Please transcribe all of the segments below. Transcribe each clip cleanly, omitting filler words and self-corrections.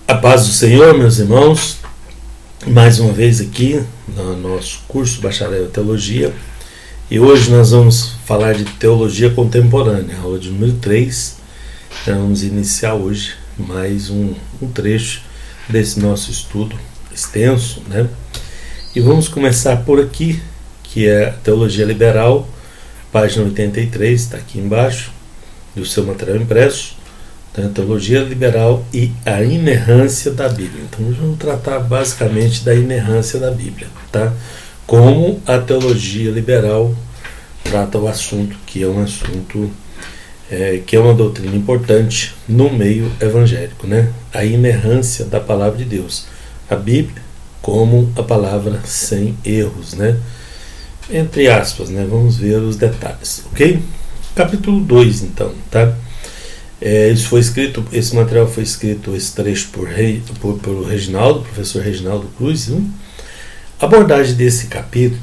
A paz do Senhor, meus irmãos, mais uma vez aqui no nosso curso Bacharel em Teologia, e hoje nós vamos falar de Teologia Contemporânea, aula de número 3. Então, vamos iniciar hoje mais um trecho desse nosso estudo extenso, né? E vamos começar por aqui, que é a Teologia Liberal, página 83, está aqui embaixo do seu material impresso. Teologia liberal e a inerrância da Bíblia. Então, nós vamos tratar basicamente da inerrância da Bíblia, tá? Como a teologia liberal trata o assunto, que é um assunto que é uma doutrina importante no meio evangélico, né? A inerrância da palavra de Deus, a Bíblia como a palavra sem erros, né? Entre aspas, né? Vamos ver os detalhes, ok? Capítulo 2, então, tá? Esse material foi escrito, esse trecho por Reginaldo, professor Reginaldo Cruz. A abordagem desse capítulo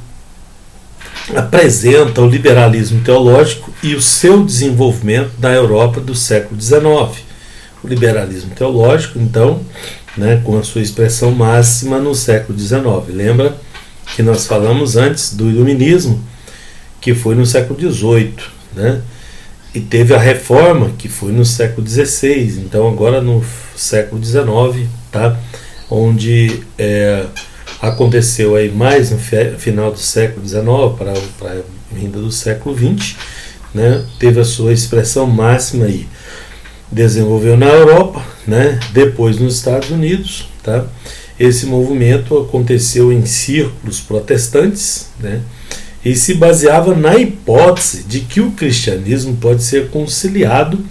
apresenta o liberalismo teológico e o seu desenvolvimento na Europa do século XIX. O liberalismo teológico, então, né, com a sua expressão máxima no século XIX. Lembra que nós falamos antes do iluminismo, que foi no século XVIII, né? E teve a reforma, que foi no século XVI, então agora no século XIX, tá? Onde aconteceu aí mais no final do século XIX para a vinda do século XX, né? Teve a sua expressão máxima aí. Desenvolveu na Europa, né? Depois nos Estados Unidos, tá? Esse movimento aconteceu em círculos protestantes, né? E se baseava na hipótese de que o cristianismo pode ser conciliado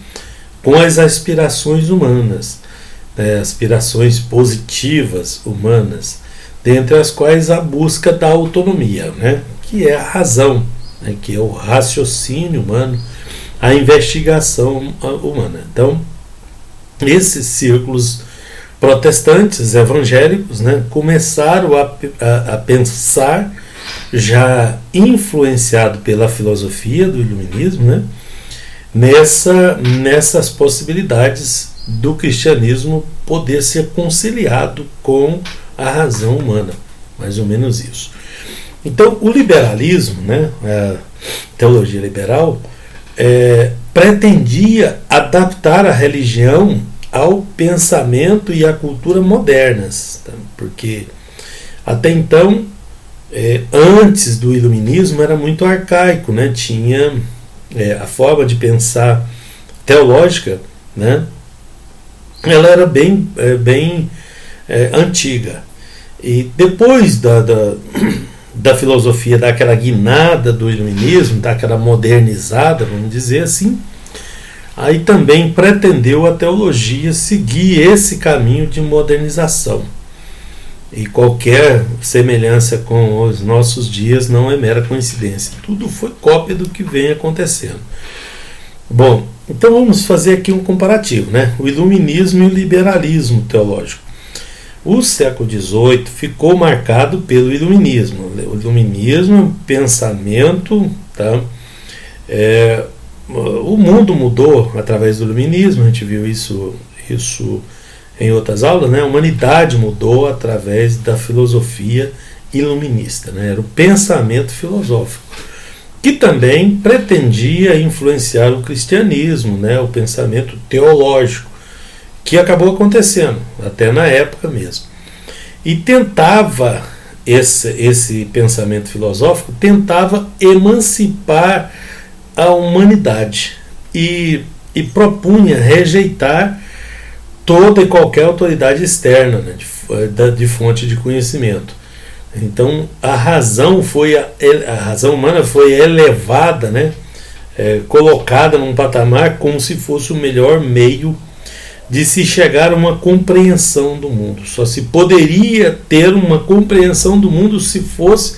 com as aspirações humanas, né, aspirações positivas humanas, dentre as quais a busca da autonomia, né, que é a razão, né, que é o raciocínio humano, a investigação humana. Então, esses círculos protestantes evangélicos, né, começaram a pensar, já influenciado pela filosofia do iluminismo, né, nessas possibilidades do cristianismo poder ser conciliado com a razão humana, mais ou menos isso. Então, o liberalismo, né, a teologia liberal, pretendia adaptar a religião ao pensamento e à cultura modernas, tá? Porque até então, antes do iluminismo, era muito arcaico, né? Tinha a forma de pensar teológica, né? Ela era bem antiga. E depois da filosofia, daquela guinada do iluminismo, daquela modernizada, vamos dizer assim, aí também pretendeu a teologia seguir esse caminho de modernização. E qualquer semelhança com os nossos dias não é mera coincidência. Tudo foi cópia do que vem acontecendo. Bom, então vamos fazer aqui um comparativo, né? O iluminismo e o liberalismo teológico. O século XVIII ficou marcado pelo iluminismo. O iluminismo é um pensamento, tá? O mundo mudou através do iluminismo, a gente viu isso em outras aulas, né? A humanidade mudou através da filosofia iluminista, né? Era o pensamento filosófico, que também pretendia influenciar o cristianismo, né? O pensamento teológico, que acabou acontecendo, até na época mesmo. E tentava, esse pensamento filosófico, tentava emancipar a humanidade e propunha rejeitar toda e qualquer autoridade externa, né, de fonte de conhecimento. Então a razão humana foi elevada, né, colocada num patamar como se fosse o melhor meio de se chegar a uma compreensão do mundo. Só se poderia ter uma compreensão do mundo se fosse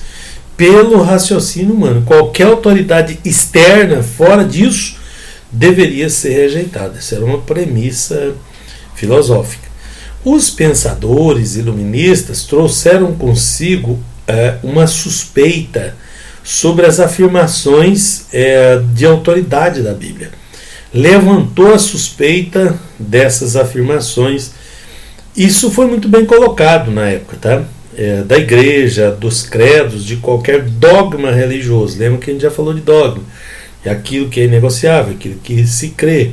pelo raciocínio humano. Qualquer autoridade externa fora disso deveria ser rejeitada. Essa era uma premissa filosófica. Os pensadores iluministas trouxeram consigo uma suspeita sobre as afirmações de autoridade da Bíblia. Levantou a suspeita dessas afirmações Isso foi muito bem colocado na época, tá? Da igreja, dos credos, de qualquer dogma religioso. Lembra que a gente já falou de dogma? É aquilo que é inegociável, aquilo que se crê.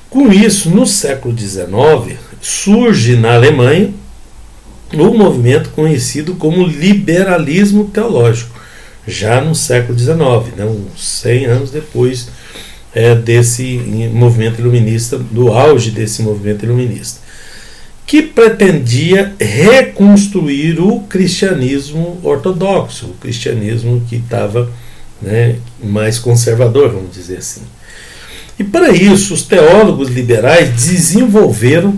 Com isso, no século XIX, surge na Alemanha um movimento conhecido como liberalismo teológico, já no século XIX, né, uns 100 anos depois desse movimento iluminista, do auge desse movimento iluminista, que pretendia reconstruir o cristianismo ortodoxo, o cristianismo que estava, né, mais conservador, vamos dizer assim. E para isso, os teólogos liberais desenvolveram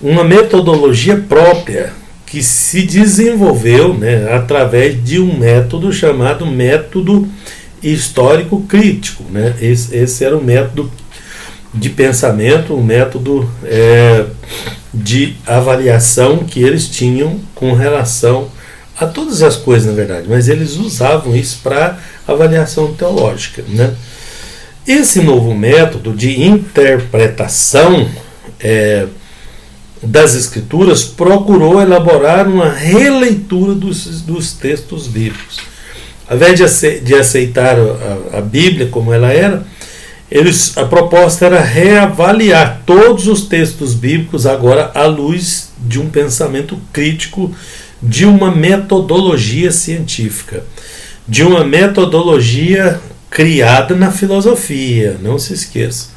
uma metodologia própria, que se desenvolveu, né, através de um método chamado método histórico crítico, né? Esse era o método de pensamento, um método de avaliação que eles tinham com relação a todas as coisas, na verdade, mas eles usavam isso para avaliação teológica, né? Esse novo método de interpretação das Escrituras procurou elaborar uma releitura dos textos bíblicos. Ao invés de aceitar a Bíblia como ela era, a proposta era reavaliar todos os textos bíblicos agora à luz de um pensamento crítico, de uma metodologia científica, de uma metodologia criada na filosofia, não se esqueça.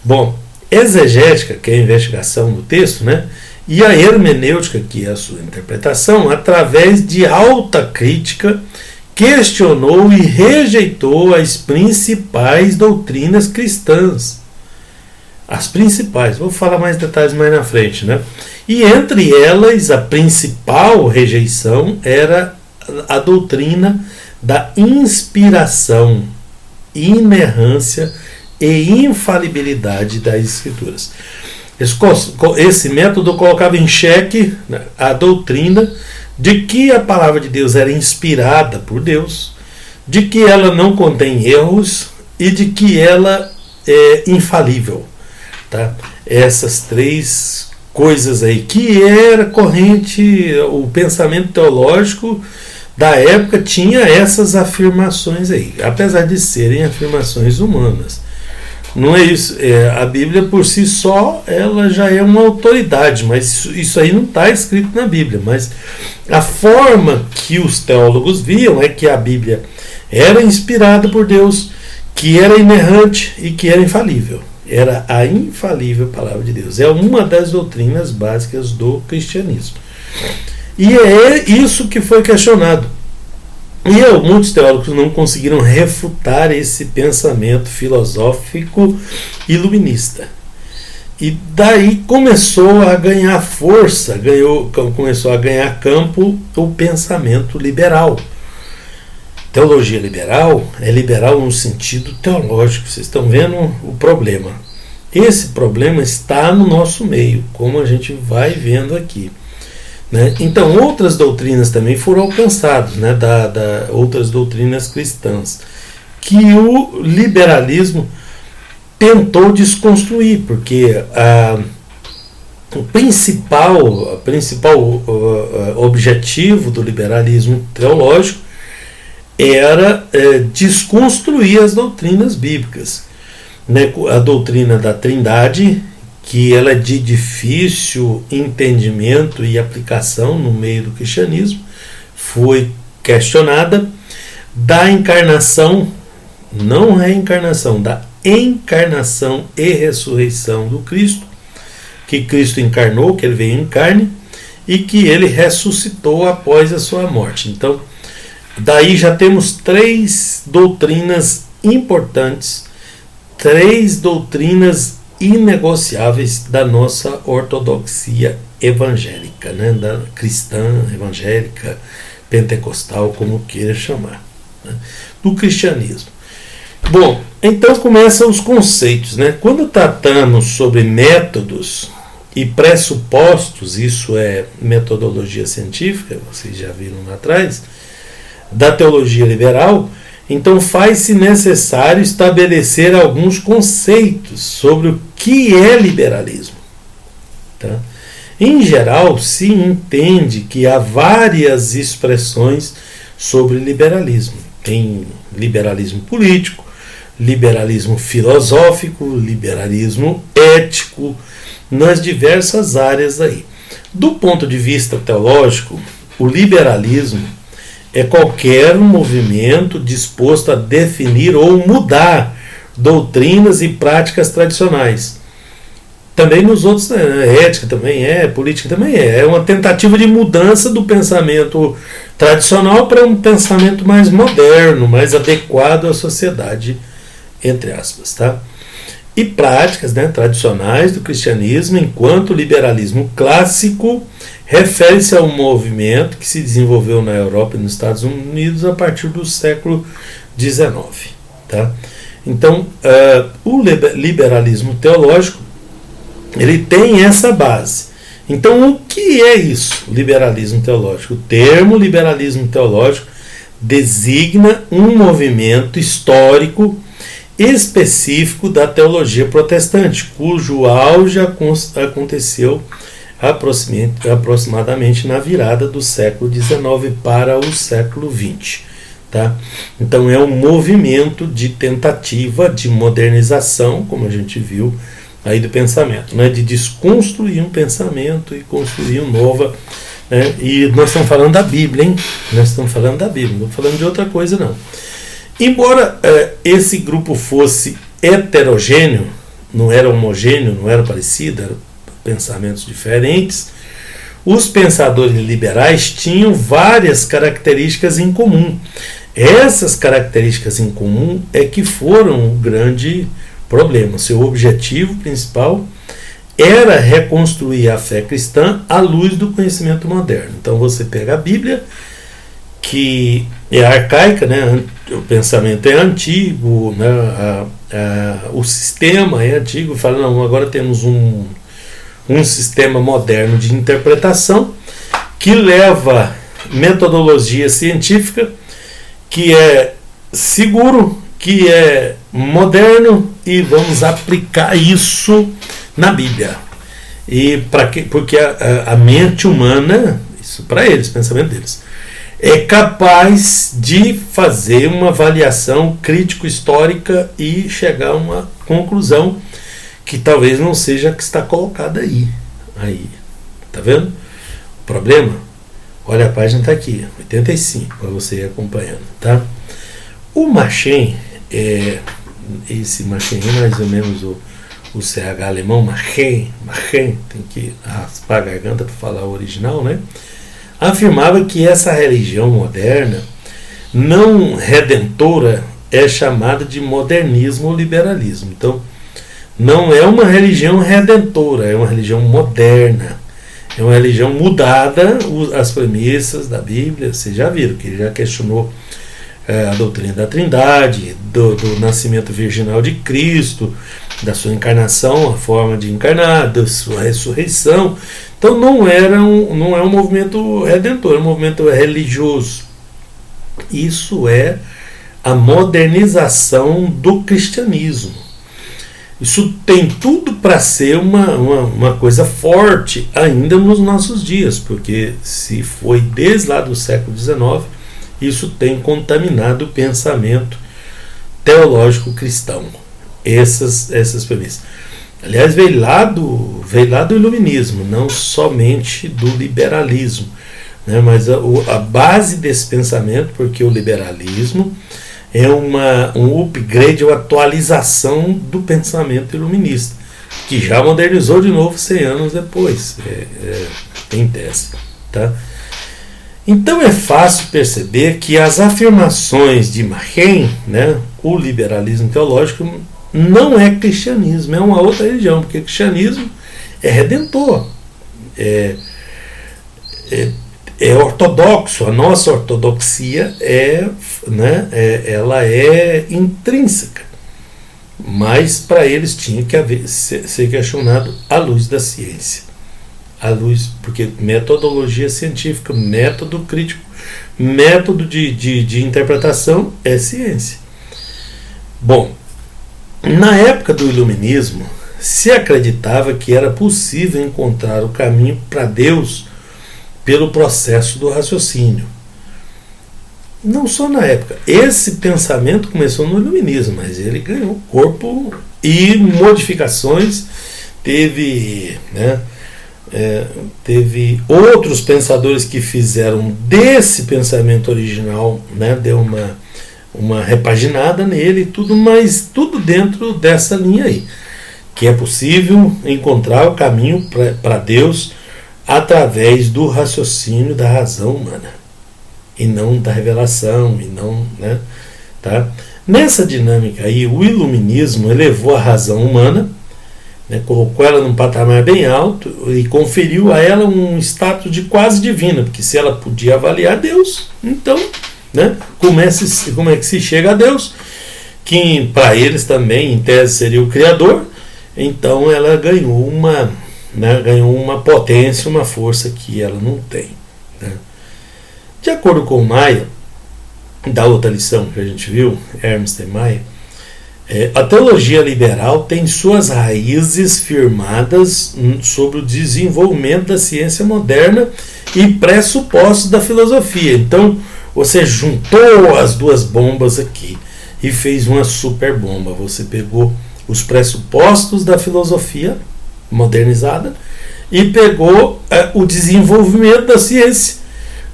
Bom, exegética, que é a investigação do texto, né? E a hermenêutica, que é a sua interpretação, através de alta crítica, questionou e rejeitou as principais doutrinas cristãs. As principais, vou falar mais detalhes mais na frente, né? E entre elas, a principal rejeição era a doutrina da inspiração, inerrância e infalibilidade das Escrituras. Esse método colocava em xeque a doutrina de que a palavra de Deus era inspirada por Deus, de que ela não contém erros e de que ela é infalível. Tá? Essas três coisas aí, que era corrente, o pensamento teológico da época tinha essas afirmações aí, apesar de serem afirmações humanas. Não é isso. A Bíblia por si só ela já é uma autoridade, mas isso aí não está escrito na Bíblia. Mas a forma que os teólogos viam é que a Bíblia era inspirada por Deus, que era inerrante e que era infalível. Era a infalível palavra de Deus. É uma das doutrinas básicas do cristianismo. E é isso que foi questionado. E muitos teólogos não conseguiram refutar esse pensamento filosófico iluminista. E daí começou a ganhar força, começou a ganhar campo o pensamento liberal. Teologia liberal é liberal no sentido teológico. Vocês estão vendo o problema. Esse problema está no nosso meio, como a gente vai vendo aqui. Né? Então, outras doutrinas também foram alcançadas, né? Outras doutrinas cristãs, que o liberalismo tentou desconstruir, porque o principal objetivo do liberalismo teológico era desconstruir as doutrinas bíblicas. Né? A doutrina da Trindade, que ela é de difícil entendimento e aplicação no meio do cristianismo, foi questionada. Da encarnação, não reencarnação, da encarnação e ressurreição do Cristo, que Cristo encarnou, que ele veio em carne e que ele ressuscitou após a sua morte. Então, daí já temos três doutrinas importantes, três doutrinas inegociáveis da nossa ortodoxia evangélica, né? Da cristã, evangélica, pentecostal, como queira chamar, né? Do cristianismo. Bom, então começam os conceitos, né? Quando tratamos sobre métodos e pressupostos, isso é metodologia científica, vocês já viram lá atrás, da teologia liberal, então faz-se necessário estabelecer alguns conceitos sobre o que é liberalismo. Tá? Em geral, se entende que há várias expressões sobre liberalismo. Tem liberalismo político, liberalismo filosófico, liberalismo ético, nas diversas áreas aí. Do ponto de vista teológico, o liberalismo é qualquer movimento disposto a definir ou mudar doutrinas e práticas tradicionais. Também nos outros, ética também política também é uma tentativa de mudança do pensamento tradicional para um pensamento mais moderno, mais adequado à sociedade, entre aspas, tá? E práticas, né, tradicionais do cristianismo, enquanto o liberalismo clássico refere-se a um movimento que se desenvolveu na Europa e nos Estados Unidos a partir do século XIX. Tá? Então, o liberalismo teológico ele tem essa base. Então, o que é isso, liberalismo teológico? O termo liberalismo teológico designa um movimento histórico específico da teologia protestante, cujo auge aconteceu aproximadamente na virada do século XIX para o século XX. Tá? Então é um movimento de tentativa de modernização, como a gente viu aí do pensamento, né? De desconstruir um pensamento e construir um novo. Né? E nós estamos falando da Bíblia, hein? Nós estamos falando da Bíblia, não estamos falando de outra coisa não. Embora esse grupo fosse heterogêneo, não era homogêneo, não era parecido, eram pensamentos diferentes, os pensadores liberais tinham várias características em comum. Essas características em comum é que foram o grande problema. Seu objetivo principal era reconstruir a fé cristã à luz do conhecimento moderno. Então você pega a Bíblia, que é arcaica, né? O pensamento é antigo, né? O sistema é antigo, fala, não, agora temos um sistema moderno de interpretação que leva metodologia científica, que é seguro, que é moderno, e vamos aplicar isso na Bíblia. E para quê? Porque a mente humana, isso para eles, o pensamento deles, é capaz de fazer uma avaliação crítico-histórica e chegar a uma conclusão que talvez não seja a que está colocada aí. Tá vendo? O problema? Olha, a página está aqui, 85, para você ir acompanhando. Tá? O Machen, esse Machen é mais ou menos o CH alemão, Machen, tem que raspar a garganta para falar o original, né? Afirmava que essa religião moderna, não redentora, é chamada de modernismo ou liberalismo. Então, não é uma religião redentora, é uma religião moderna. É uma religião mudada, as premissas da Bíblia, vocês já viram, que ele já questionou a doutrina da Trindade, do nascimento virginal de Cristo, da sua encarnação, a forma de encarnar, da sua ressurreição. Então não é um movimento redentor, é um movimento religioso. Isso é a modernização do cristianismo. Isso tem tudo para ser uma coisa forte ainda nos nossos dias, porque se foi desde lá do século XIX, isso tem contaminado o pensamento teológico cristão. Essas premissas. Aliás, veio lá do iluminismo, não somente do liberalismo, né? Mas a base desse pensamento, porque o liberalismo é um upgrade, uma atualização do pensamento iluminista, que já modernizou de novo 100 anos depois, em tese. Tá? Então é fácil perceber que as afirmações de Machen, né, o liberalismo teológico, não é cristianismo, é uma outra religião, porque o cristianismo é redentor, é ortodoxo, a nossa ortodoxia ela é intrínseca, mas para eles tinha que ser questionado à luz da ciência, porque metodologia científica, método crítico, método de interpretação é ciência. Bom, na época do iluminismo se acreditava que era possível encontrar o caminho para Deus pelo processo do raciocínio. Não só na época. Esse pensamento começou no iluminismo, mas ele ganhou corpo e modificações. Teve outros pensadores que fizeram desse pensamento original, deu uma repaginada nele, tudo, mas tudo dentro dessa linha aí, que é possível encontrar o caminho para Deus através do raciocínio da razão humana e não da revelação, e não, tá? Nessa dinâmica aí, o iluminismo elevou a razão humana, colocou ela num patamar bem alto e conferiu a ela um status de quase divina, porque se ela podia avaliar Deus, então, como é que se chega a Deus, que para eles também, em tese, seria o Criador. Então ela ganhou uma potência, uma força que ela não tem. De acordo com Maia, da outra lição que a gente viu, Ernst e Maia, a teologia liberal tem suas raízes firmadas sobre o desenvolvimento da ciência moderna e pressupostos da filosofia. Então, você juntou as duas bombas aqui e fez uma super bomba. Você pegou os pressupostos da filosofia modernizada e pegou o desenvolvimento da ciência,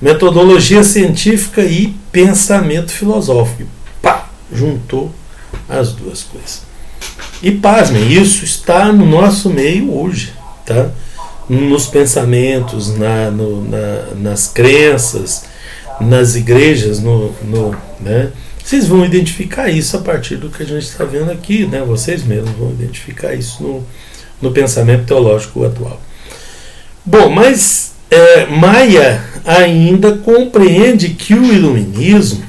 metodologia científica e pensamento filosófico. Pá! Juntou as duas coisas. E pasmem, isso está no nosso meio hoje, tá? Nos pensamentos, nas crenças, nas igrejas, vocês vão identificar isso a partir do que a gente está vendo aqui, vocês mesmos vão identificar isso no pensamento teológico atual. Bom, mas Maia ainda compreende que o iluminismo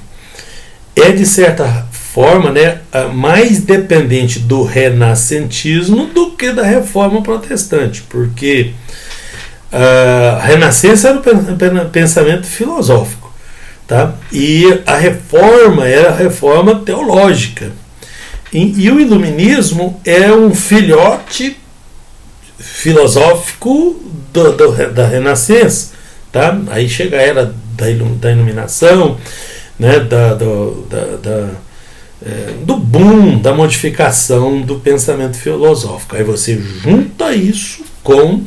é, de certa forma, mais dependente do renascentismo do que da reforma protestante, porque a renascença era o pensamento filosófico, tá? E a reforma era a reforma teológica, e o iluminismo é um filhote filosófico da renascença, tá? Aí chega a era da iluminação, do boom, da modificação do pensamento filosófico. Aí você junta isso com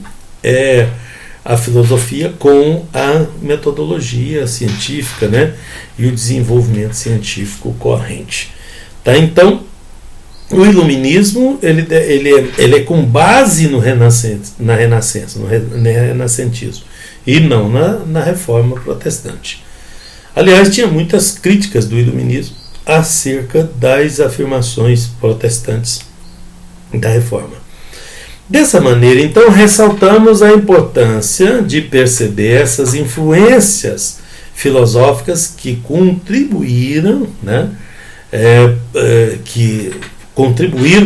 a filosofia, com a metodologia científica, e o desenvolvimento científico corrente. Tá? Então, o iluminismo ele é com base na renascença, no renascentismo, e não na reforma protestante. Aliás, tinha muitas críticas do iluminismo acerca das afirmações protestantes da reforma. Dessa maneira, então, ressaltamos a importância de perceber essas influências filosóficas que contribuíram,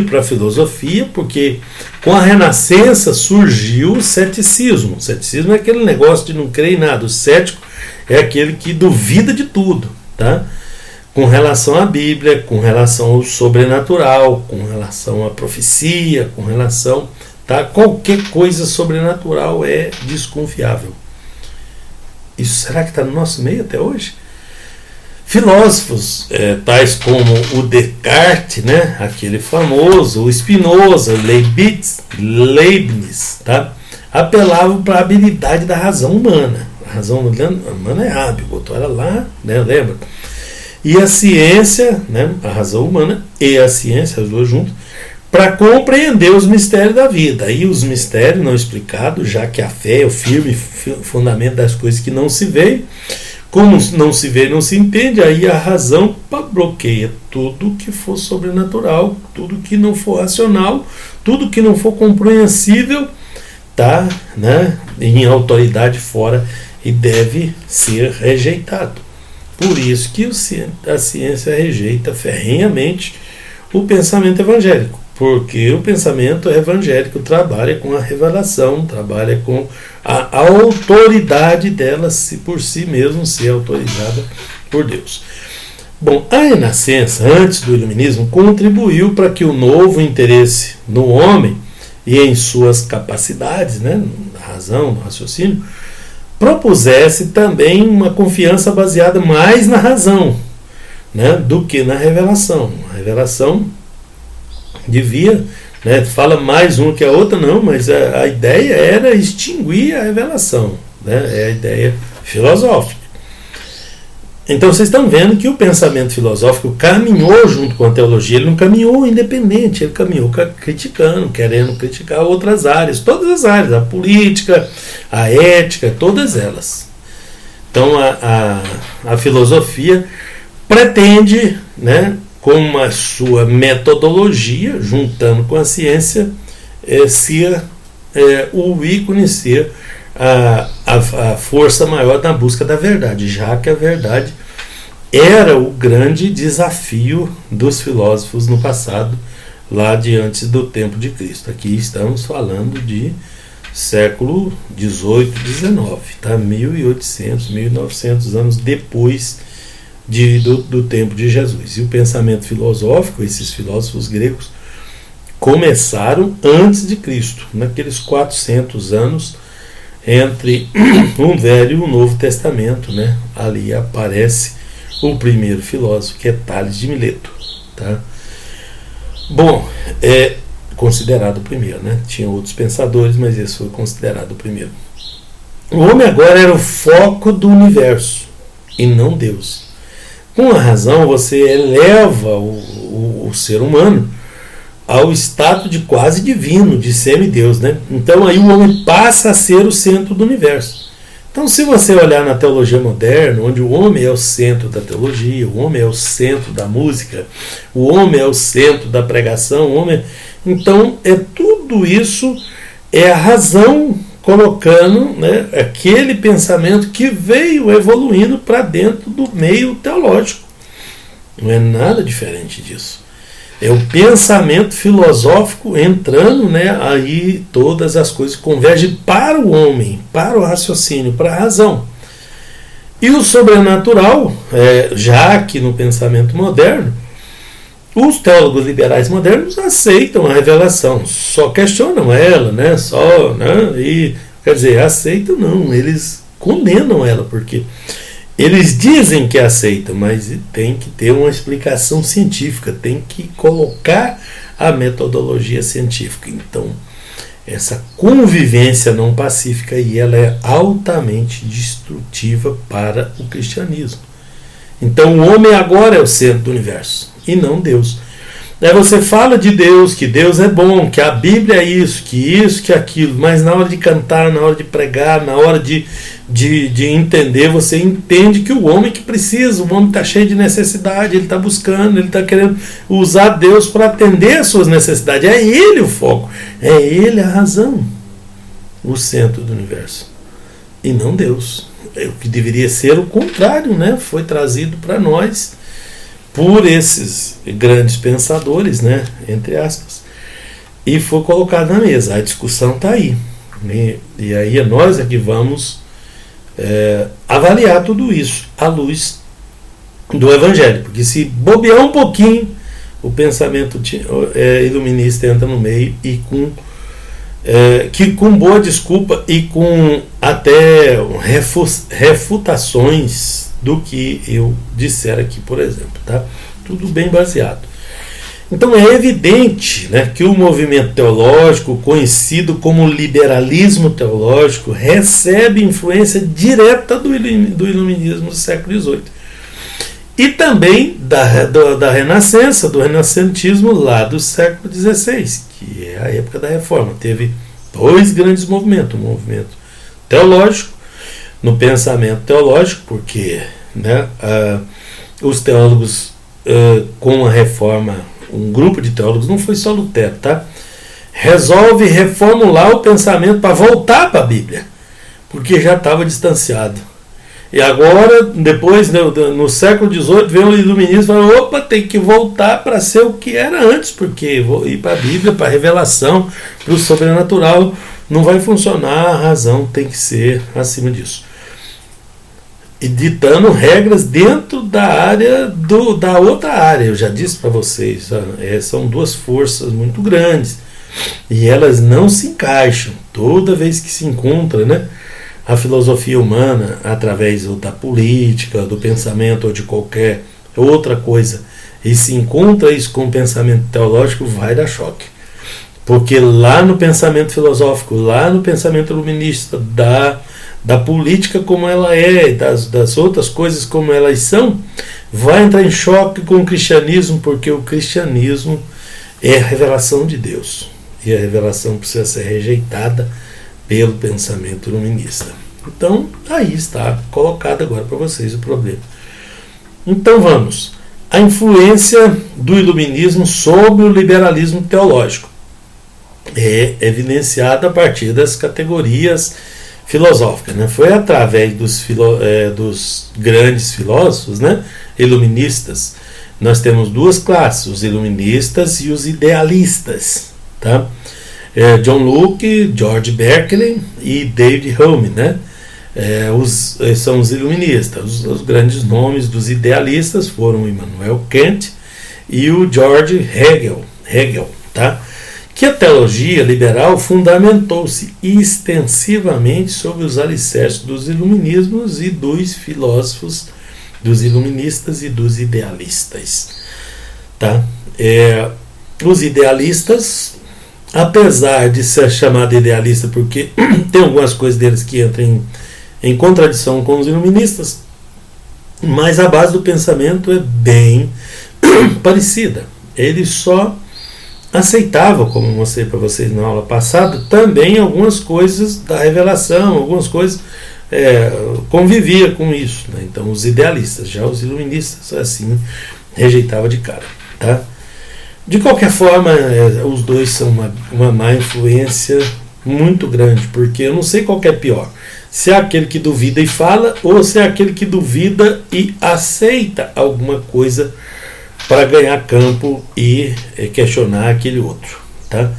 para a filosofia, porque com a Renascença surgiu o ceticismo. O ceticismo é aquele negócio de não crer em nada. O cético é aquele que duvida de tudo, tá? Com relação à Bíblia, com relação ao sobrenatural, com relação à profecia, com relação, tá? Qualquer coisa sobrenatural é desconfiável. Isso será que está no nosso meio até hoje? Filósofos tais como o Descartes, aquele famoso, o Spinoza, Leibniz, tá? Apelavam para a habilidade da razão humana. A razão humana é hábil, botou ela lá, lembra? E a ciência, a razão humana e a ciência, as duas juntas, para compreender os mistérios da vida. Aí os mistérios não explicados, já que a fé é o firme fundamento das coisas que não se veem. Como não se vê e não se entende, aí a razão bloqueia tudo que for sobrenatural, tudo que não for racional, tudo que não for compreensível, tá, em autoridade fora e deve ser rejeitado. Por isso que a ciência rejeita ferrenhamente o pensamento evangélico, porque o pensamento evangélico trabalha com a revelação, trabalha com a autoridade dela por si mesmo ser autorizada por Deus. Bom, a Renascença, antes do Iluminismo, contribuiu para que o novo interesse no homem e em suas capacidades, né, na razão, no raciocínio, propusesse também uma confiança baseada mais na razão, né, do que na revelação. A revelação devia, né, fala mais uma que a outra, não, mas a ideia era extinguir a revelação, né, é a ideia filosófica. Então vocês estão vendo que o pensamento filosófico caminhou junto com a teologia, ele não caminhou independente, ele caminhou criticando, querendo criticar outras áreas, todas as áreas, a política, a ética, todas elas. Então a filosofia pretende, né, com a sua metodologia, juntando com a ciência, ser o ícone, ser a força maior na busca da verdade, já que a verdade era o grande desafio dos filósofos no passado, lá de antes do tempo de Cristo. Aqui estamos falando de século XVIII, XIX, tá? 1800, 1900 anos depois do tempo de Jesus. E o pensamento filosófico, esses filósofos gregos, começaram antes de Cristo, naqueles 400 anos entre um Velho e um Novo Testamento, né? Ali aparece o primeiro filósofo, que é Tales de Mileto, tá? Bom, é considerado o primeiro, né? Tinha outros pensadores, mas esse foi considerado o primeiro. O homem agora era o foco do universo e não Deus. Com a razão, você eleva o ser humano ao estado de quase divino, de semideus, né? Então aí o homem passa a ser o centro do universo. Então, se você olhar na teologia moderna, onde o homem é o centro da teologia, o homem é o centro da música, o homem é o centro da pregação, então tudo isso é a razão colocando, né, aquele pensamento que veio evoluindo para dentro do meio teológico. Não é nada diferente disso. É o pensamento filosófico entrando, né, aí todas as coisas convergem para o homem, para o raciocínio, para a razão. E o sobrenatural, já que no pensamento moderno, os teólogos liberais modernos aceitam a revelação, só questionam ela, né, quer dizer, aceitam não, eles condenam ela, porque eles dizem que aceitam, mas tem que ter uma explicação científica, tem que colocar a metodologia científica. Então, essa convivência não pacífica, e ela é altamente destrutiva para o cristianismo. Então, o homem agora é o centro do universo, e não Deus. Aí você fala de Deus, que Deus é bom, que a Bíblia é isso, que aquilo, mas na hora de cantar, na hora de pregar, na hora de entender, você entende que o homem que precisa, o homem está cheio de necessidade, ele está buscando, ele está querendo usar Deus para atender as suas necessidades. É Ele o foco, é Ele a razão, o centro do universo, e não Deus. O que deveria ser o contrário, né? Foi trazido para nós por esses grandes pensadores, né, entre aspas, e foi colocado na mesa. A discussão está aí, e aí é nós que vamos avaliar tudo isso à luz do Evangelho, porque se bobear um pouquinho, o pensamento iluminista entra no meio, e com boa desculpa e com até refutações do que eu disser aqui, por exemplo, tá? Tudo bem baseado. Então é evidente, né, que o movimento teológico, conhecido como liberalismo teológico, recebe influência direta do iluminismo do século XVIII. E também da Renascença, do renascentismo lá do século XVI, que é a época da Reforma. Teve dois grandes movimentos, um movimento teológico, no pensamento teológico, porque, né, os teólogos, com a Reforma, um grupo de teólogos, não foi só Lutero, tá? Resolve reformular o pensamento para voltar para a Bíblia, porque já estava distanciado. E agora, depois, no século XVIII, vem o iluminismo e fala: opa, tem que voltar para ser o que era antes, porque vou ir para a Bíblia, para a revelação, para o sobrenatural, não vai funcionar, a razão tem que ser acima disso. E ditando regras dentro da área da outra área. Eu já disse para vocês, são duas forças muito grandes. e elas não se encaixam. Toda vez que se encontra, né, a filosofia humana, através da política, do pensamento ou de qualquer outra coisa, e se encontra isso com o pensamento teológico, vai dar choque. Porque lá no pensamento filosófico, lá no pensamento iluminista, da política como ela é, das outras coisas como elas são, vai entrar em choque com o cristianismo, porque o cristianismo é a revelação de Deus. E a revelação precisa ser rejeitada pelo pensamento iluminista. Então, aí está colocado agora para vocês o problema. Então vamos. A influência do iluminismo sobre o liberalismo teológico é evidenciada a partir das categorias filosóficas, né? Foi através dos grandes filósofos, né, iluministas. Nós temos duas classes, os iluministas e os idealistas, tá? John Locke, George Berkeley e David Hume, né? São os iluministas. Os grandes nomes dos idealistas foram o Immanuel Kant e o George Hegel, tá? Que a teologia liberal fundamentou-se extensivamente sobre os alicerces dos iluminismos e dos filósofos, dos iluministas e dos idealistas, tá? Os idealistas, apesar de ser chamado idealista porque tem algumas coisas deles que entram em contradição com os iluministas, mas a base do pensamento é bem parecida. Eles só aceitavam, como eu mostrei para vocês na aula passada, também algumas coisas da revelação, algumas coisas convivia com isso, né? Então os idealistas, já os iluministas assim rejeitavam de cara, tá? De qualquer forma, os dois são uma má influência muito grande, porque eu não sei qual que é pior, se é aquele que duvida e fala, ou se é aquele que duvida e aceita alguma coisa para ganhar campo e questionar aquele outro, tá?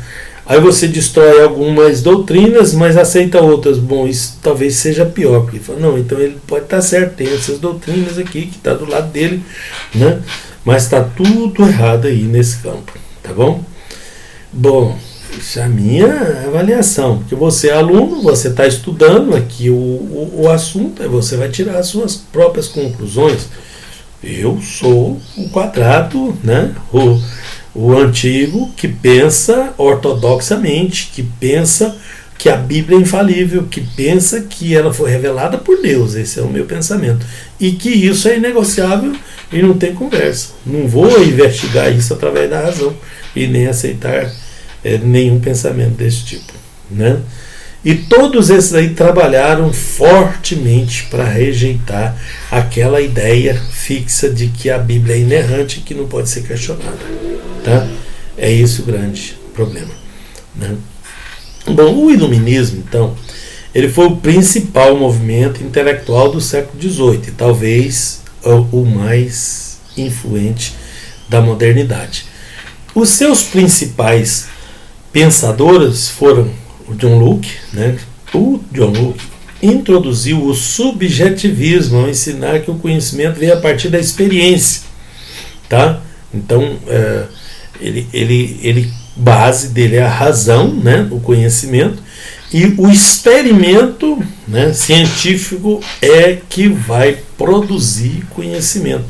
Aí você destrói algumas doutrinas, mas aceita outras. Bom, isso talvez seja pior, porque fala, não, então ele pode estar certo, tem essas doutrinas aqui que está do lado dele, né? Mas está tudo errado aí nesse campo, tá bom? Bom, isso é a minha avaliação, porque você é aluno, você está estudando aqui o assunto, aí você vai tirar as suas próprias conclusões. Eu sou o quadrado, né? O antigo que pensa ortodoxamente, que pensa que a Bíblia é infalível, que pensa que ela foi revelada por Deus. Esse é o meu pensamento. E que isso é inegociável e não tem conversa. Não vou investigar isso através da razão e nem aceitar nenhum pensamento desse tipo, né? E todos esses aí trabalharam fortemente para rejeitar aquela ideia fixa de que a Bíblia é inerrante e que não pode ser questionada, tá? É esse o grande problema, né? Bom, o iluminismo, então, ele foi o principal movimento intelectual do século XVIII, e talvez o mais influente da modernidade. Os seus principais pensadores foram o John Locke, né? O John Locke introduziu o subjetivismo ao ensinar que o conhecimento vem a partir da experiência, tá? Então, ele base dele é a razão, né? O conhecimento, e o experimento, né, científico é que vai produzir conhecimento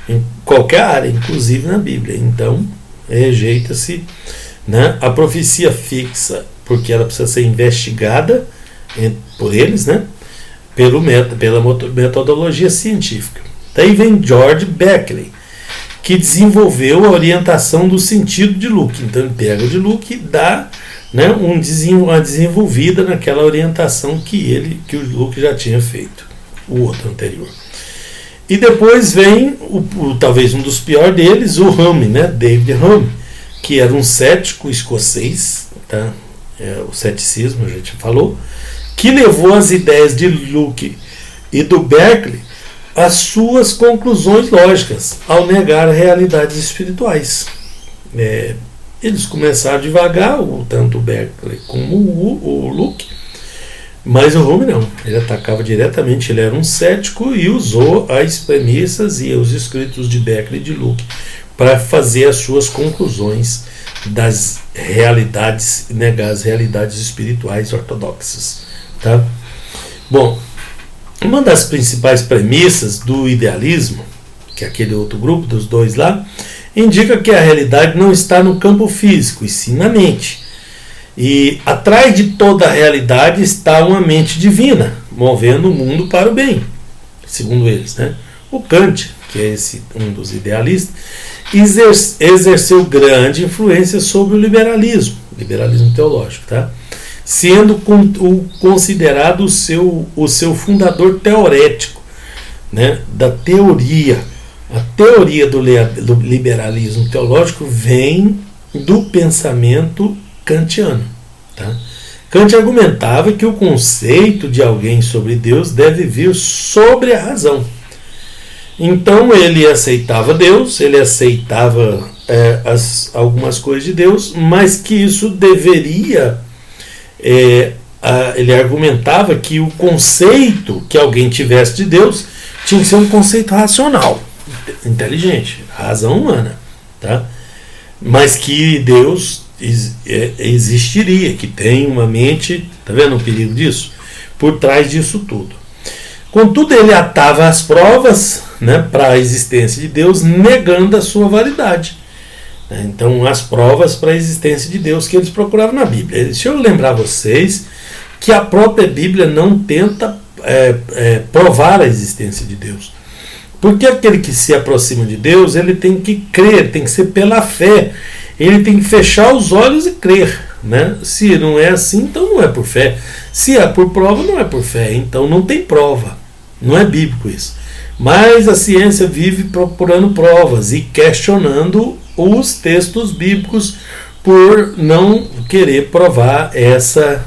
em qualquer área, inclusive na Bíblia. Então, rejeita-se, né, a profecia fixa, porque ela precisa ser investigada por eles, né, pela metodologia científica. Daí vem George Berkeley, que desenvolveu a orientação do sentido de Locke. Então ele pega de Locke e dá, né, uma desenvolvida naquela orientação que o Locke já tinha feito, o outro anterior. E depois vem, talvez um dos piores deles, o Hume, né, David Hume, que era um cético escocês, tá? O ceticismo, a gente falou, que levou as ideias de Locke e do Berkeley às suas conclusões lógicas, ao negar realidades espirituais. Eles começaram devagar, tanto o Berkeley como o Locke, mas o Hume não, ele atacava diretamente, ele era um cético e usou as premissas e os escritos de Berkeley e de Locke para fazer as suas conclusões das realidades, negar as realidades espirituais ortodoxas. Tá? Bom, uma das principais premissas do idealismo, que é aquele outro grupo dos dois lá, indica que a realidade não está no campo físico, e sim na mente. E atrás de toda a realidade está uma mente divina, movendo o mundo para o bem, segundo eles, né? O Kant, que é um dos idealistas, exerceu grande influência sobre o liberalismo teológico, tá? Sendo considerado o seu fundador teorético, né, da teoria. A teoria do liberalismo teológico vem do pensamento kantiano. Tá? Kant argumentava que o conceito de alguém sobre Deus deve vir sobre a razão. Então ele aceitava Deus, ele aceitava algumas coisas de Deus, mas que isso deveria... ele argumentava que o conceito que alguém tivesse de Deus tinha que ser um conceito racional, inteligente, razão humana, tá? Mas que Deus existiria, que tem uma mente, tá vendo o perigo disso? Por trás disso tudo. Contudo, ele atava as provas, né, para a existência de Deus, negando a sua validade. Então, as provas para a existência de Deus que eles procuravam na Bíblia. Deixa eu lembrar vocês que a própria Bíblia não tenta provar a existência de Deus. Porque aquele que se aproxima de Deus, ele tem que crer, tem que ser pela fé. Ele tem que fechar os olhos e crer. Né? Se não é assim, então não é por fé. Se é por prova, não é por fé. Então não tem prova. Não é bíblico isso. Mas a ciência vive procurando provas e questionando os textos bíblicos por não querer provar essa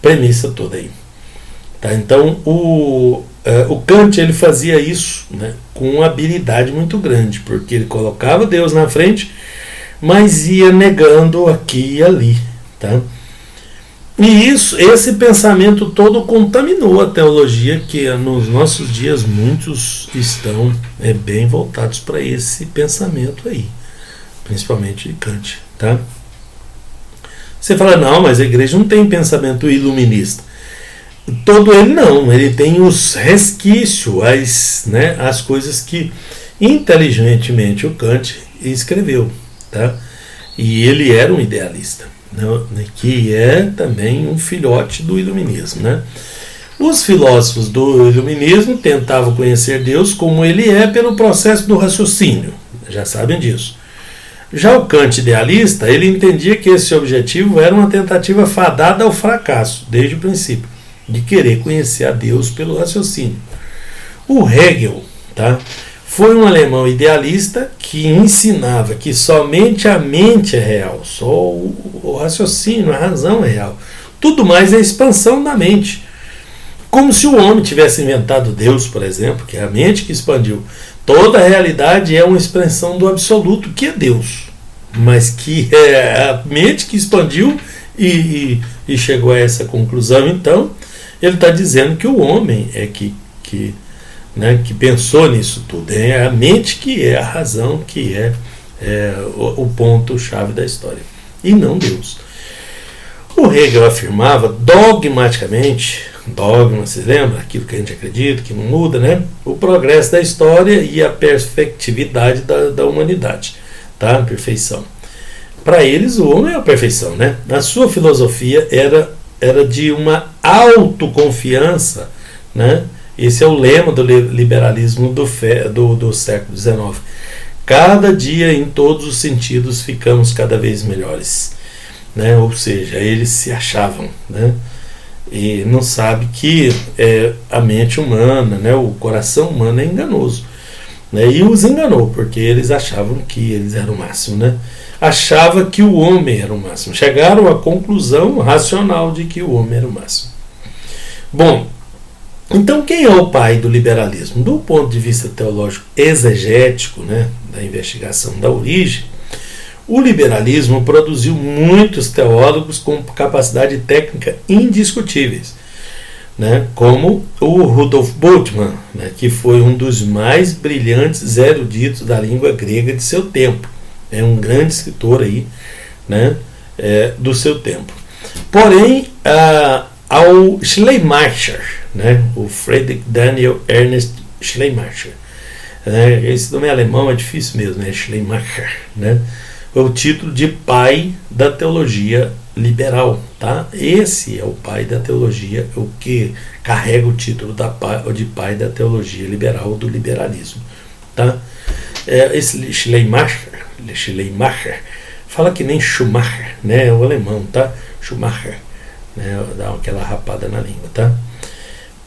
premissa toda aí. Tá? Então o Kant ele fazia isso, né, com uma habilidade muito grande, porque ele colocava Deus na frente, mas ia negando aqui e ali. Tá? E esse pensamento todo contaminou a teologia, que nos nossos dias muitos estão bem voltados para esse pensamento aí, principalmente de Kant. Tá? Você fala, não, mas a igreja não tem pensamento iluminista. Todo ele não, ele tem os resquícios, as coisas que inteligentemente o Kant escreveu. Tá? E ele era um idealista, né, que é também um filhote do iluminismo. Né? Os filósofos do iluminismo tentavam conhecer Deus como ele é pelo processo do raciocínio, já sabem disso. Já o Kant idealista, ele entendia que esse objetivo era uma tentativa fadada ao fracasso, desde o princípio, de querer conhecer a Deus pelo raciocínio. O Hegel, tá, foi um alemão idealista que ensinava que somente a mente é real, só o raciocínio, a razão é real. Tudo mais é expansão da mente. Como se o homem tivesse inventado Deus, por exemplo, que é a mente que expandiu. Toda a realidade é uma expressão do absoluto, que é Deus, mas que é a mente que expandiu e chegou a essa conclusão. Então, ele está dizendo que o homem é que pensou nisso tudo. É a mente que é a razão, que é o ponto-chave da história, e não Deus. O Hegel afirmava dogmaticamente, você lembra? Aquilo que a gente acredita, que não muda, né? O progresso da história e a perfectividade da humanidade, tá? A perfeição. Para eles, o homem é a perfeição, né? A sua filosofia era de uma autoconfiança, né? Esse é o lema do liberalismo do século XIX. Cada dia, em todos os sentidos, ficamos cada vez melhores. Né? Ou seja, eles se achavam, né? E não sabe que a mente humana, né? O coração humano é enganoso. Né? E os enganou, porque eles achavam que eles eram o máximo. Né? Achava que o homem era o máximo. Chegaram à conclusão racional de que o homem era o máximo. Bom, então quem é o pai do liberalismo? Do ponto de vista teológico exegético, né, da investigação da origem, o liberalismo produziu muitos teólogos com capacidade técnica indiscutíveis, né, como o Rudolf Bultmann, né, que foi um dos mais brilhantes eruditos da língua grega de seu tempo. É um grande escritor aí, né, do seu tempo. Porém, ao Schleiermacher, né, o Friedrich Daniel Ernst Schleiermacher, esse nome alemão é difícil mesmo, né, Schleiermacher, né, o título de pai da teologia liberal, tá? Esse é o pai da teologia, o que carrega o título de pai da teologia liberal, do liberalismo, tá? Esse Schleiermacher fala que nem Schumacher, né? É o alemão, tá? Schumacher, né? Dá aquela rapada na língua, tá?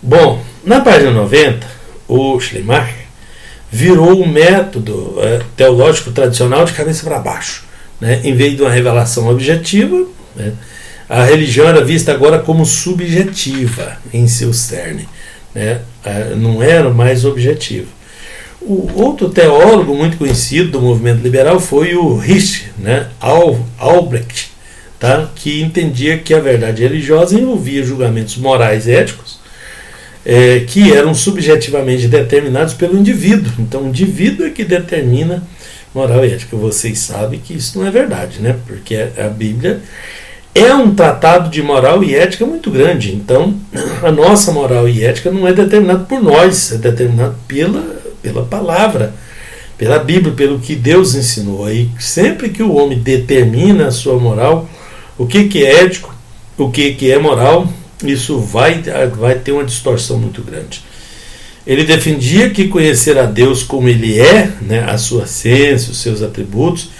Bom, na página 90, o Schleiermacher virou o método teológico tradicional de cabeça para baixo, né? Em vez de uma revelação objetiva, né? A religião era vista agora como subjetiva em seu cerne, né? Não era mais objetiva. O outro teólogo muito conhecido do movimento liberal foi o Richter, né? Albrecht, tá? Que entendia que a verdade religiosa envolvia julgamentos morais e éticos que eram subjetivamente determinados pelo indivíduo. Então, o indivíduo é que determina moral e ética. Vocês sabem que isso não é verdade, né? Porque a Bíblia é um tratado de moral e ética muito grande. Então, a nossa moral e ética não é determinada por nós, é determinada pela palavra, pela Bíblia, pelo que Deus ensinou. Aí, sempre que o homem determina a sua moral, o que é ético, o que é moral, isso vai ter uma distorção muito grande. Ele defendia que conhecer a Deus como Ele é, né, a sua essência, os seus atributos,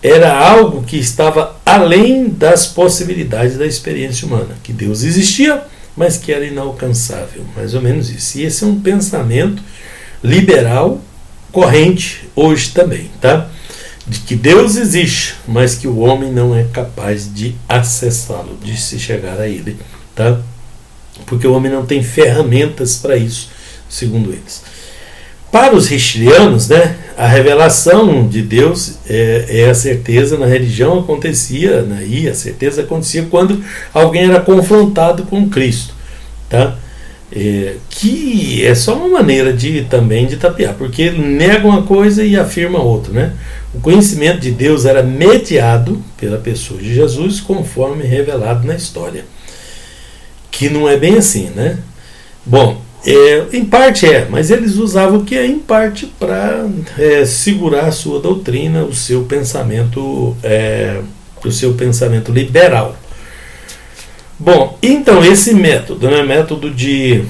era algo que estava além das possibilidades da experiência humana, que Deus existia, mas que era inalcançável, mais ou menos isso. E esse é um pensamento liberal corrente hoje também, tá? De que Deus existe, mas que o homem não é capaz de acessá-lo, de se chegar a Ele, tá? Porque o homem não tem ferramentas para isso, segundo eles. Para os richelianos, né, a revelação de Deus é a certeza na religião acontecia, né, e a certeza acontecia quando alguém era confrontado com Cristo, tá? Que é só uma maneira também de tapear, porque ele nega uma coisa e afirma outra, né? O conhecimento de Deus era mediado pela pessoa de Jesus, conforme revelado na história, que não é bem assim, né? Bom, em parte mas eles usavam o que é em parte para segurar a sua doutrina, o seu pensamento liberal. Bom, então esse método, né, método de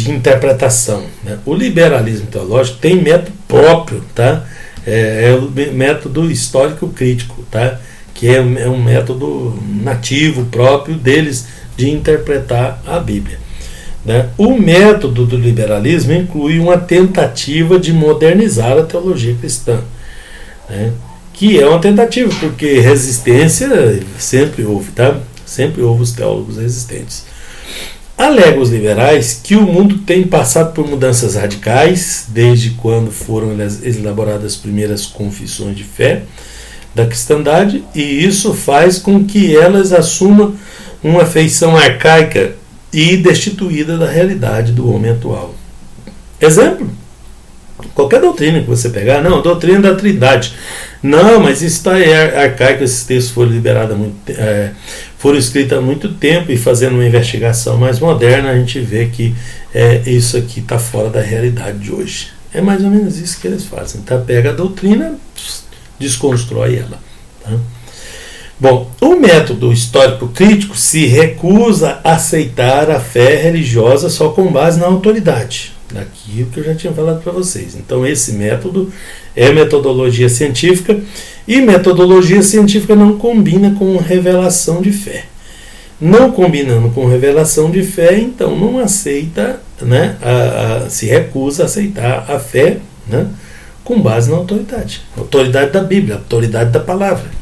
interpretação, né? O liberalismo teológico tem método próprio, tá? É o método histórico crítico, tá? Que é um método nativo próprio deles de interpretar a Bíblia, né? O método do liberalismo inclui uma tentativa de modernizar a teologia cristã, né? Que é uma tentativa, porque resistência sempre houve, tá? Sempre houve os teólogos resistentes. Alegam os liberais que o mundo tem passado por mudanças radicais desde quando foram elaboradas as primeiras confissões de fé da cristandade, e isso faz com que elas assumam uma feição arcaica e destituída da realidade do homem atual. Exemplo: qualquer doutrina que você pegar, não, a doutrina da Trindade. Não, mas isso está arcaico, esses textos foram escritos há muito tempo, e fazendo uma investigação mais moderna, a gente vê que isso aqui está fora da realidade de hoje. É mais ou menos isso que eles fazem, tá? Pega a doutrina, desconstrói ela, tá? Bom, o método histórico crítico se recusa a aceitar a fé religiosa só com base na autoridade, daquilo que eu já tinha falado para vocês. Então esse método é metodologia científica, e metodologia científica não combina com revelação de fé. Não combinando com revelação de fé, então não aceita, né, se recusa a aceitar a fé, né, com base na autoridade. Autoridade da Bíblia, autoridade da palavra.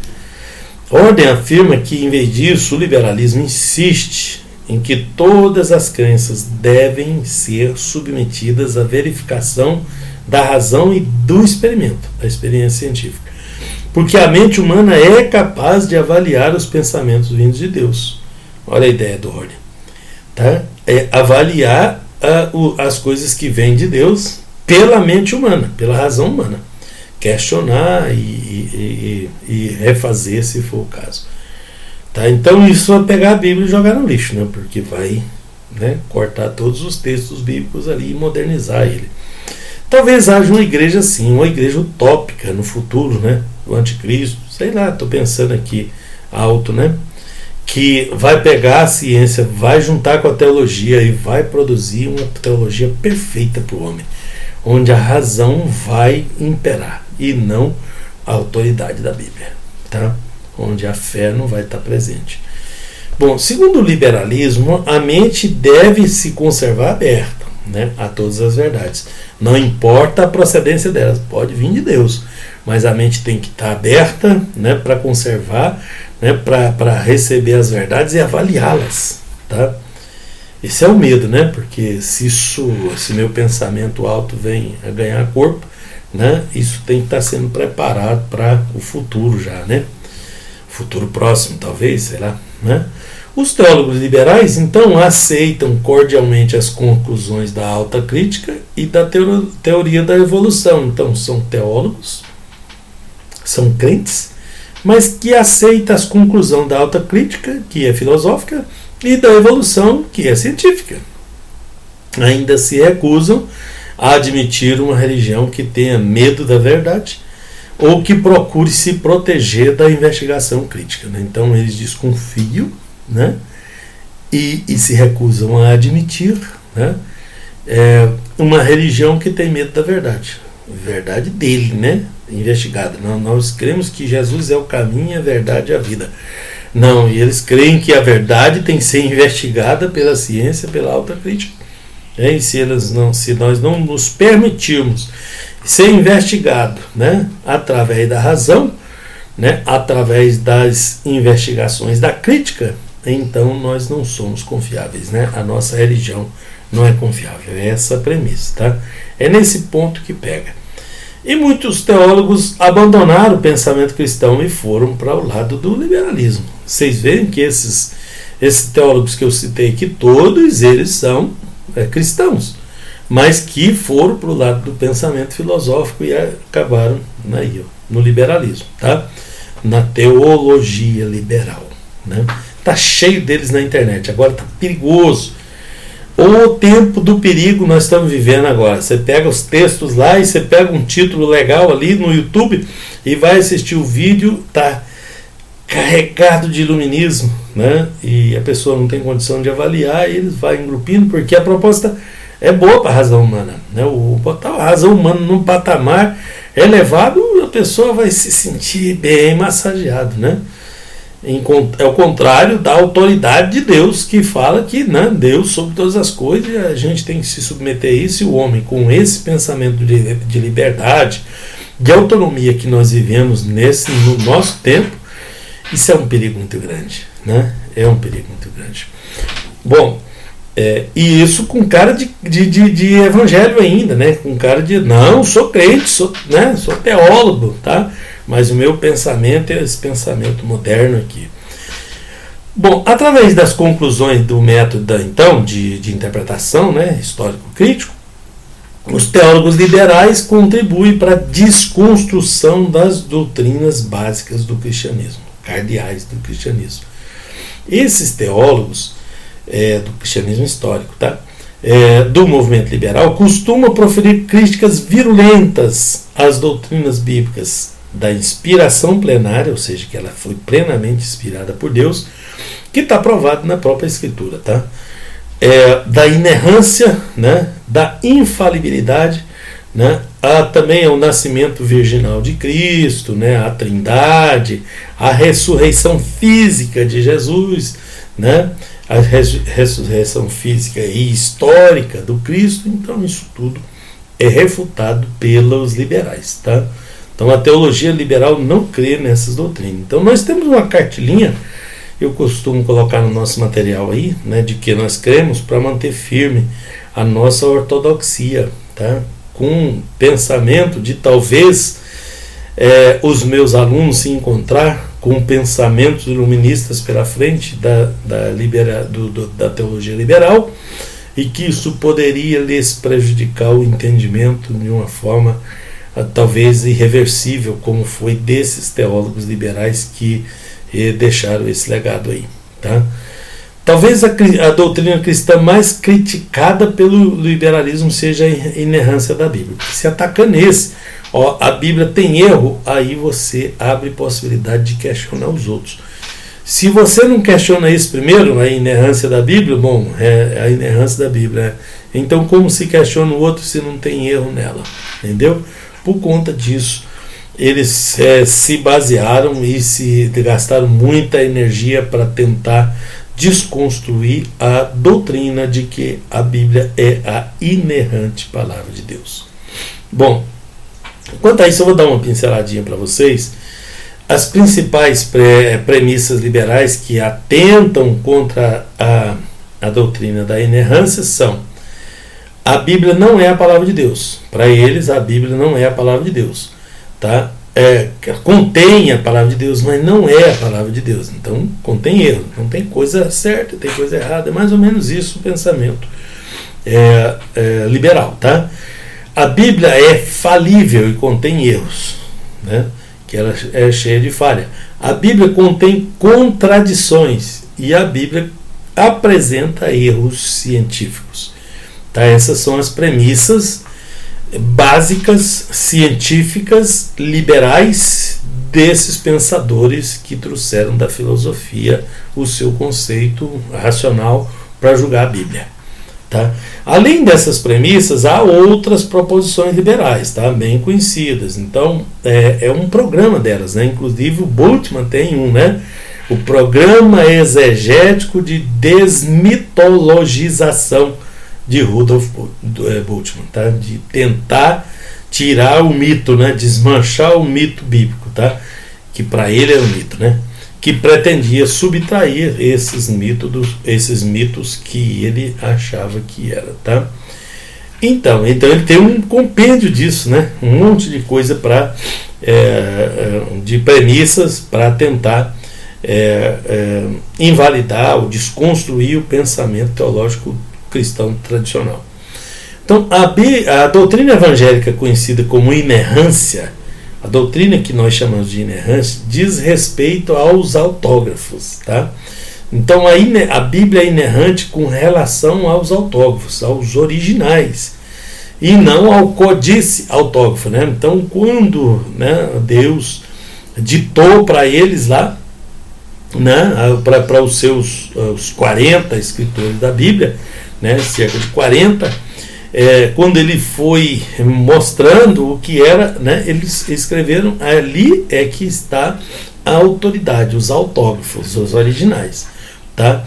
A ordem afirma que, em vez disso, o liberalismo insiste em que todas as crenças devem ser submetidas à verificação da razão e do experimento, da experiência científica. Porque a mente humana é capaz de avaliar os pensamentos vindos de Deus. Olha a ideia do ordem. Tá? É avaliar as coisas que vêm de Deus pela mente humana, pela razão humana. Questionar e e refazer se for o caso. Tá? Então isso é pegar a Bíblia e jogar no lixo, né? Porque vai, né, cortar todos os textos bíblicos ali e modernizar ele. Talvez haja uma igreja assim, uma igreja utópica no futuro, né? O anticristo, sei lá, estou pensando aqui alto, né? Que vai pegar a ciência, vai juntar com a teologia e vai produzir uma teologia perfeita para o homem, onde a razão vai imperar e não a autoridade da Bíblia, tá? Onde a fé não vai estar presente. Bom, segundo o liberalismo, a mente deve se conservar aberta, né, a todas as verdades. Não importa a procedência delas, pode vir de Deus, mas a mente tem que estar aberta, né, para conservar, né, para receber as verdades e avaliá-las, tá? Esse é o medo, né? Porque se meu pensamento alto vem a ganhar corpo, né, isso tem que estar sendo preparado para o futuro já, né? Futuro próximo, talvez, sei lá, né? Os teólogos liberais, então, aceitam cordialmente as conclusões da alta crítica e da teoria da evolução. Então, são teólogos, são crentes, mas que aceitam as conclusões da alta crítica, que é filosófica, e da evolução, que é científica. Ainda se recusam a admitir uma religião que tenha medo da verdade ou que procure se proteger da investigação crítica, né? Então, eles desconfiam, né, e se recusam a admitir, né, uma religião que tem medo da verdade dele, né, investigada. Não, nós cremos que Jesus é o caminho, a verdade e a vida. Não, e eles creem que a verdade tem que ser investigada pela ciência, pela alta crítica. E se nós não nos permitirmos ser investigado, né, através da razão, né, através das investigações da crítica, então nós não somos confiáveis, né? A nossa religião não é confiável. É essa a premissa, tá? É nesse ponto que pega. E muitos teólogos abandonaram o pensamento cristão e foram para o lado do liberalismo. Vocês veem que esses teólogos que eu citei aqui, todos eles são cristãos, mas que foram para o lado do pensamento filosófico e acabaram aí, no liberalismo, tá? Na teologia liberal, né? Tá cheio deles na internet, agora tá perigoso. O tempo do perigo nós estamos vivendo agora. Você pega os textos lá e você pega um título legal ali no YouTube e vai assistir o vídeo, tá carregado de iluminismo, né? E a pessoa não tem condição de avaliar e eles vão engrupindo, porque a proposta é boa para a razão humana, né? Botar a razão humana num patamar elevado, a pessoa vai se sentir bem massageado, né? É o contrário da autoridade de Deus, que fala que, né, Deus sobre todas as coisas, e a gente tem que se submeter a isso. E o homem, com esse pensamento de liberdade, de autonomia que nós vivemos no nosso tempo, isso é um perigo muito grande, né? É um perigo muito grande. Bom, e isso com cara de evangelho ainda, né? Com cara de, não, sou crente, sou teólogo, tá? Mas o meu pensamento é esse pensamento moderno aqui. Bom, através das conclusões do método, então, de interpretação, né, histórico-crítico, os teólogos liberais contribuem para a desconstrução das doutrinas básicas do cristianismo, cardeais do cristianismo. Esses teólogos do cristianismo histórico, tá? Do movimento liberal, costumam proferir críticas virulentas às doutrinas bíblicas da inspiração plenária, ou seja, que ela foi plenamente inspirada por Deus, que está provado na própria Escritura, tá? Da inerrância, né? Da infalibilidade, né? Também o nascimento virginal de Cristo, né? A Trindade, a ressurreição física de Jesus, né? A ressurreição física e histórica do Cristo. Então isso tudo é refutado pelos liberais, tá? Então a teologia liberal não crê nessas doutrinas. Então nós temos uma cartilinha, eu costumo colocar no nosso material aí, né, de que nós cremos, para manter firme a nossa ortodoxia, tá? Com pensamento de talvez os meus alunos se encontrar com pensamentos iluministas pela frente da teologia liberal, e que isso poderia lhes prejudicar o entendimento de uma forma talvez irreversível, como foi desses teólogos liberais que deixaram esse legado aí, tá? Talvez a doutrina cristã mais criticada pelo liberalismo seja a inerrância da Bíblia. Se ataca nesse, a Bíblia tem erro, aí você abre possibilidade de questionar os outros. Se você não questiona isso primeiro, a inerrância da Bíblia, bom, é a inerrância da Bíblia. Então, como se questiona o outro se não tem erro nela? Entendeu? Por conta disso, eles se basearam e se gastaram muita energia para tentar desconstruir a doutrina de que a Bíblia é a inerrante palavra de Deus. Bom, quanto a isso, eu vou dar uma pinceladinha para vocês. As principais premissas liberais que atentam contra a doutrina da inerrância são: a Bíblia não é a palavra de Deus. Para eles, a Bíblia não é a palavra de Deus. Tá? Contém a palavra de Deus, mas não é a palavra de Deus. Então, contém erro. Não tem coisa certa, tem coisa errada. É mais ou menos isso o pensamento liberal. Tá? A Bíblia é falível e contém erros, né? Que ela é cheia de falha. A Bíblia contém contradições e a Bíblia apresenta erros científicos. Tá? Essas são as premissas básicas, científicas, liberais desses pensadores que trouxeram da filosofia o seu conceito racional para julgar a Bíblia. Tá? Além dessas premissas, há outras proposições liberais, tá? Bem conhecidas. Então, é um programa delas, né? Inclusive o Bultmann tem né? O Programa Exegético de Desmitologização de Rudolf Bultmann, tá? De tentar tirar o mito, né? Desmanchar o mito bíblico, tá? Que para ele é um mito, né? Que pretendia subtrair esses mitos que ele achava que era, tá? Então ele tem um compêndio disso, né? Um monte de coisa de premissas para tentar invalidar ou desconstruir o pensamento teológico cristão tradicional. Então, a doutrina evangélica conhecida como inerrância, a doutrina que nós chamamos de inerrância, diz respeito aos autógrafos. Tá? Então, a Bíblia é inerrante com relação aos autógrafos, aos originais, e não ao codice autógrafo. Né? Então, quando, né, Deus ditou para eles lá, né, para os seus os 40 escritores da Bíblia, né, cerca de 40, quando ele foi mostrando o que era, né, eles escreveram: ali é que está a autoridade, os autógrafos, os originais. Tá?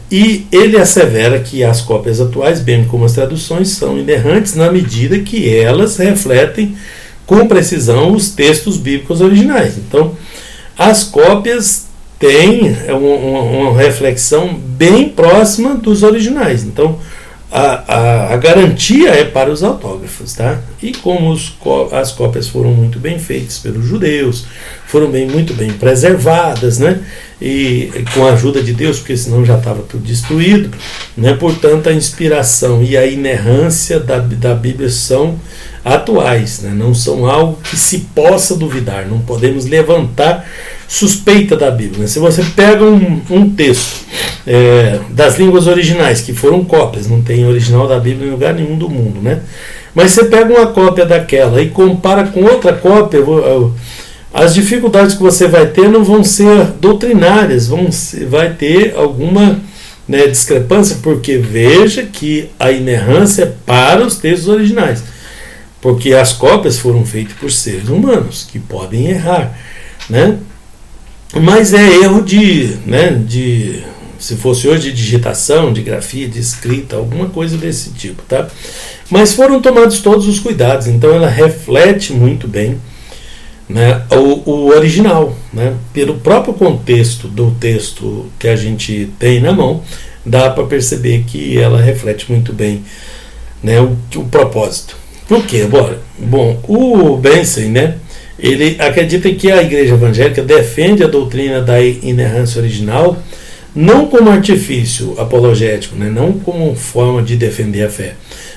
E ele assevera que as cópias atuais, bem como as traduções, são inerrantes na medida que elas refletem com precisão os textos bíblicos originais. Então, as cópias têm uma reflexão bem próxima dos originais. Então, a garantia é para os autógrafos, tá? E como as cópias foram muito bem feitas pelos judeus, foram muito bem preservadas, né? E com a ajuda de Deus, porque senão já estava tudo destruído, né? Portanto, a inspiração e a inerrância da Bíblia são atuais, né? Não são algo que se possa duvidar, não podemos levantar suspeita da Bíblia. Né? Se você pega um texto das línguas originais, que foram cópias, não tem original da Bíblia em lugar nenhum do mundo, né? Mas você pega uma cópia daquela e compara com outra cópia, as dificuldades que você vai ter não vão ser doutrinárias, vai ter alguma, né, discrepância, porque veja que a inerrância é para os textos originais, porque as cópias foram feitas por seres humanos que podem errar, né? Mas é erro se fosse hoje, de digitação, de grafia, de escrita, alguma coisa desse tipo, tá? Mas foram tomados todos os cuidados, então ela reflete muito bem, né, o original, né? Pelo próprio contexto do texto que a gente tem na mão, dá para perceber que ela reflete muito bem, né, o propósito. Por quê? Bom, o Benson, né, ele acredita que a igreja evangélica defende a doutrina da inerrância original não como artifício apologético, né, não como forma de defender a fé,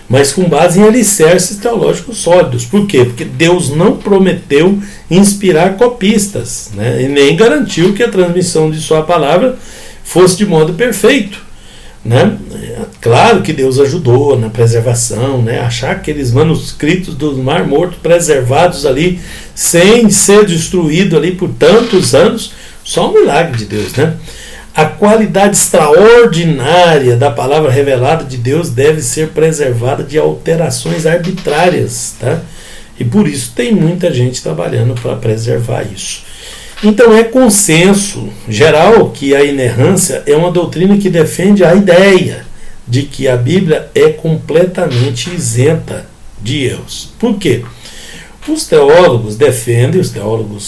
mas com base em alicerces teológicos sólidos. Por quê? Porque Deus não prometeu inspirar copistas, né, e nem garantiu que a transmissão de sua palavra fosse de modo perfeito, né? Claro que Deus ajudou na preservação, né? Achar aqueles manuscritos do Mar Morto preservados ali, sem ser destruído ali por tantos anos, só um milagre de Deus, né? A qualidade extraordinária da palavra revelada de Deus deve ser preservada de alterações arbitrárias, tá? E por isso tem muita gente trabalhando para preservar isso. Então é consenso geral que a inerrância é uma doutrina que defende a ideia de que a Bíblia é completamente isenta de erros. Por quê? Os teólogos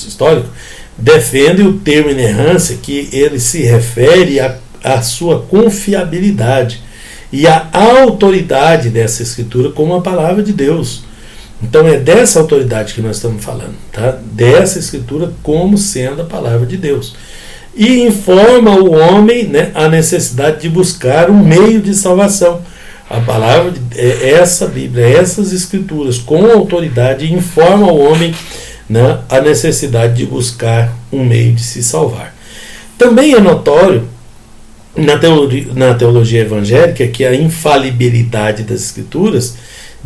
históricos, defendem o termo inerrância, que ele se refere à sua confiabilidade e à autoridade dessa escritura como a palavra de Deus. Então é dessa autoridade que nós estamos falando, tá? Dessa escritura como sendo a palavra de Deus. E informa o homem, né, a necessidade de buscar um meio de salvação. A palavra, essa Bíblia, essas escrituras com autoridade informa o homem, né, a necessidade de buscar um meio de se salvar. Também é notório na teologia evangélica que a infalibilidade das escrituras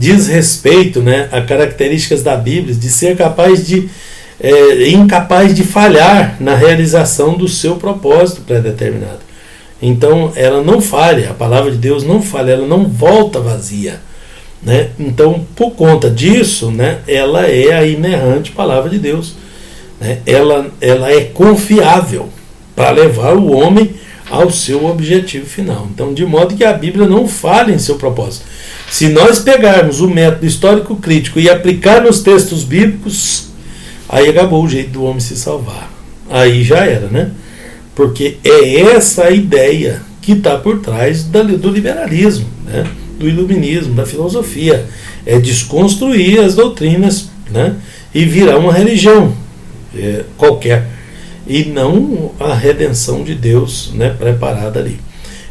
diz respeito, né, a características da Bíblia de ser incapaz de falhar na realização do seu propósito pré-determinado. Então ela não falha, a palavra de Deus não falha, ela não volta vazia, né? Então, por conta disso, né, ela é a inerrante palavra de Deus, né? Ela é confiável para levar o homem ao seu objetivo final. Então, de modo que a Bíblia não falha em seu propósito. Se nós pegarmos o método histórico crítico e aplicar nos textos bíblicos, aí acabou o jeito do homem se salvar. Aí já era, né? Porque é essa a ideia que está por trás do liberalismo, né? Do iluminismo, da filosofia. É desconstruir as doutrinas, né? E virar uma religião qualquer. E não a redenção de Deus, né, preparada ali.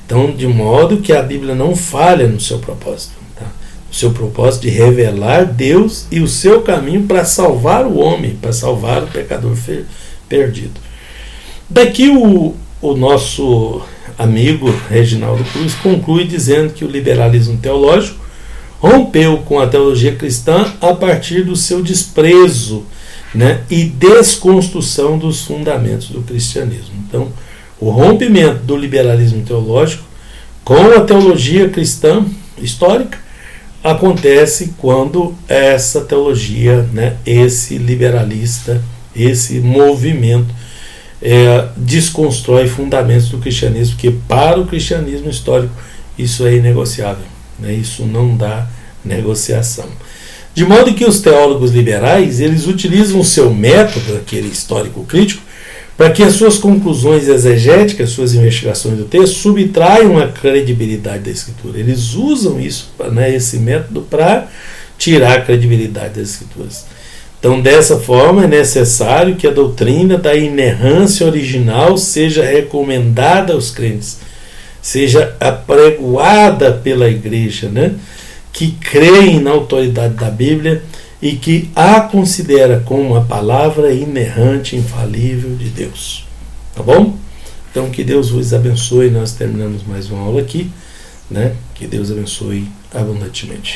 Então, de modo que a Bíblia não falha no seu propósito. Tá? O seu propósito de revelar Deus e o seu caminho para salvar o homem, para salvar o pecador perdido. Daqui o nosso amigo Reginaldo Cruz conclui dizendo que o liberalismo teológico rompeu com a teologia cristã a partir do seu desprezo, né, e desconstrução dos fundamentos do cristianismo. Então, o rompimento do liberalismo teológico com a teologia cristã histórica acontece quando essa teologia, né, esse liberalista, esse movimento desconstrói fundamentos do cristianismo, porque para o cristianismo histórico isso é inegociável, né, isso não dá negociação. De modo que os teólogos liberais, eles utilizam o seu método, aquele histórico crítico, para que as suas conclusões exegéticas, suas investigações do texto, subtraiam a credibilidade da escritura. Eles usam isso, né, esse método, para tirar a credibilidade das escrituras. Então, dessa forma, é necessário que a doutrina da inerrância original seja recomendada aos crentes, seja apregoada pela igreja, né, que creem na autoridade da Bíblia e que a considera como a palavra inerrante, infalível de Deus. Tá bom? Então, que Deus vos abençoe. Nós terminamos mais uma aula aqui, né? Que Deus abençoe abundantemente.